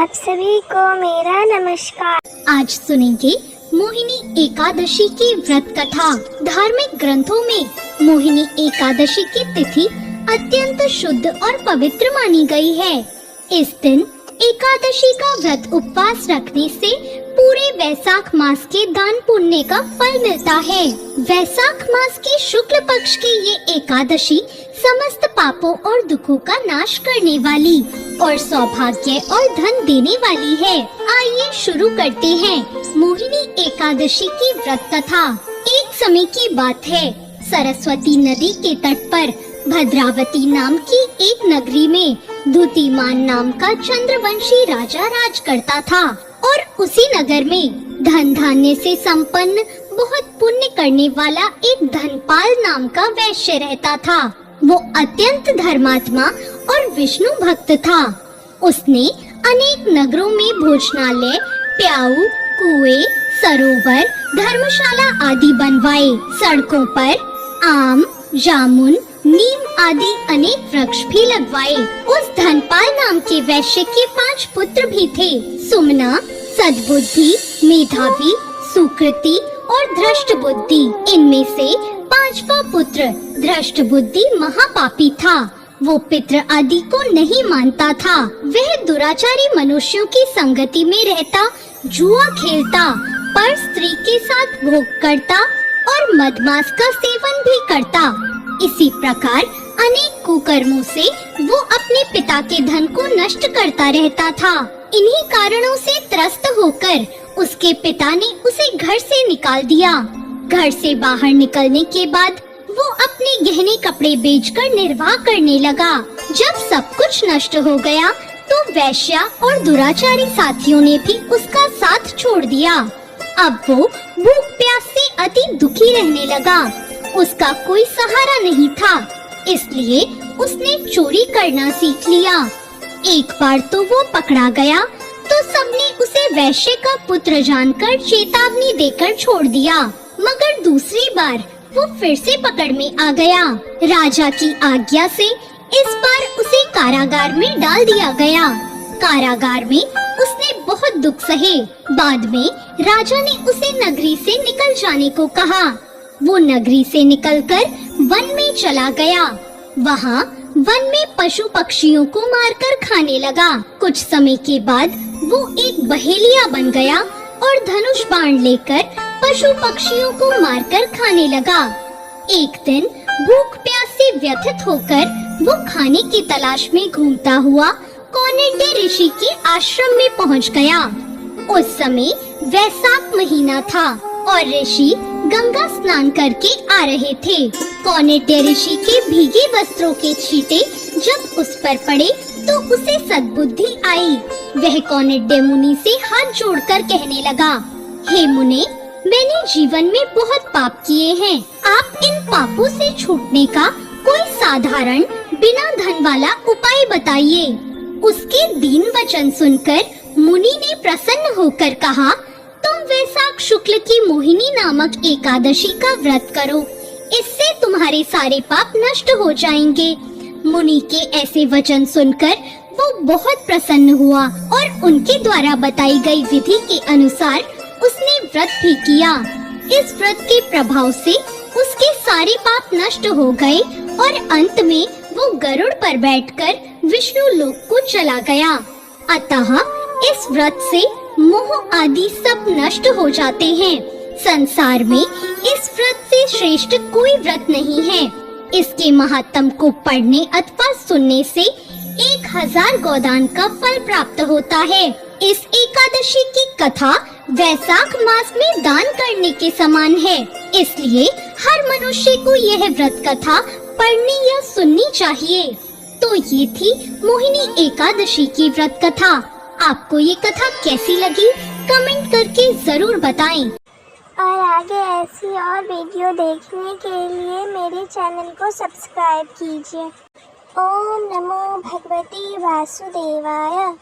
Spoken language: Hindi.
आप सभी को मेरा नमस्कार। आज सुनेंगे मोहिनी एकादशी की व्रत कथा। धार्मिक ग्रंथों में मोहिनी एकादशी की तिथि अत्यंत शुद्ध और पवित्र मानी गई है। इस दिन एकादशी का व्रत उपवास रखने से पूरे वैशाख मास के दान पुण्य का फल मिलता है। वैशाख मास की शुक्ल पक्ष की ये एकादशी समस्त पापों और दुखों का नाश करने वाली और सौभाग्य और धन देने वाली है। आइए शुरू करते हैं मोहिनी एकादशी की व्रत कथा। एक समय की बात है, सरस्वती नदी के तट पर भद्रावती नाम की एक नगरी में धुतिमान नाम का चंद्रवंशी राजा राज करता था और उसी नगर में धन धान्य से संपन्न बहुत पुण्य करने वाला एक धनपाल नाम का वैश्य रहता था। वो अत्यंत धर्मात्मा और विष्णु भक्त था। उसने अनेक नगरों में भोजनालय, प्याऊ, कुएं, सरोवर, धर्मशाला आदि बनवाए। सड़कों पर आम, जामुन, नीम आदि अनेक वृक्ष भी लगवाए। उस धनपाल नाम के वैश्य के 5 पुत्र भी थे, सुमना, सद्बुद्धि, मेधावी, सुकृति और धृष्ट बुद्धि। इनमें से 5वां पुत्र धृष्ट बुद्धि महापापी था। वो पितृ आदि को नहीं मानता था। वह दुराचारी मनुष्यों की संगति में रहता, जुआ खेलता, पर स्त्री के साथ भोग करता और मदमांस का सेवन भी करता। इसी प्रकार अनेक कुकर्मों से वो अपने पिता के धन को नष्ट करता रहता था। इन्हीं कारणों से त्रस्त होकर उसके पिता ने उसे घर से निकाल दिया। घर से बाहर निकलने के बाद वो अपने गहने कपड़े बेचकर निर्वाह करने लगा। जब सब कुछ नष्ट हो गया तो वैश्या और दुराचारी साथियों ने भी उसका साथ छोड़ दिया। अब वो भूख प्यास से अति दुखी रहने लगा। उसका कोई सहारा नहीं था, इसलिए उसने चोरी करना सीख लिया। एक बार तो वो पकड़ा गया तो सबने उसे वैश्य का पुत्र जानकर चेतावनी देकर छोड़ दिया, मगर दूसरी बार वो फिर से पकड़ में आ गया। राजा की आज्ञा से इस बार उसे कारागार में डाल दिया गया। कारागार में उसने बहुत दुख सहे। बाद में राजा ने उसे नगरी से निकल जाने को कहा। वो नगरी से निकलकर वन में चला गया। वहाँ वन में पशु पक्षियों को मारकर खाने लगा। कुछ समय के बाद वो एक बहेलिया बन गया और धनुष बाण लेकर पशु पक्षियों को मारकर खाने लगा। एक दिन भूख प्यास से व्यथित होकर वो खाने की तलाश में घूमता हुआ कौंडिन्य ऋषि के आश्रम में पहुंच गया। उस समय वैशाख महीना था और ऋषि गंगा स्नान करके आ रहे थे। कौंडिन्य ऋषि के भीगे वस्त्रों के छींटे जब उस पर पड़े तो उसे सद्बुद्धि आई। वह कौंडिन्य मुनि से हाथ जोड़कर कहने लगा, हे मुने, मैंने जीवन में बहुत पाप किए हैं। आप इन पापों से छूटने का कोई साधारण बिना धन वाला उपाय बताइए। उसके दीन वचन सुनकर मुनि ने प्रसन्न होकर कहा, तुम वैशाख शुक्ल की मोहिनी नामक एकादशी का व्रत करो, इससे तुम्हारे सारे पाप नष्ट हो जाएंगे। मुनि के ऐसे वचन सुनकर वो बहुत प्रसन्न हुआ और उनके द्वारा बताई गई विधि के अनुसार उसने व्रत भी किया। इस व्रत के प्रभाव से उसके सारे पाप नष्ट हो गए और अंत में वो गरुड़ पर बैठकर विष्णु लोक को चला गया। अतः इस व्रत से मोह आदि सब नष्ट हो जाते हैं। संसार में इस व्रत से श्रेष्ठ कोई व्रत नहीं है। इसके महात्म को पढ़ने अथवा सुनने से 1000 गोदान का फल प्राप्त होता है। इस एकादशी की कथा वैशाख मास में दान करने के समान है, इसलिए हर मनुष्य को यह व्रत कथा पढ़नी या सुननी चाहिए। तो ये थी मोहिनी एकादशी की व्रत कथा। आपको ये कथा कैसी लगी कमेंट करके जरूर बताएं। और आगे ऐसी और वीडियो देखने के लिए मेरे चैनल को सब्सक्राइब कीजिए। ओम नमो भगवते वासुदेवाय।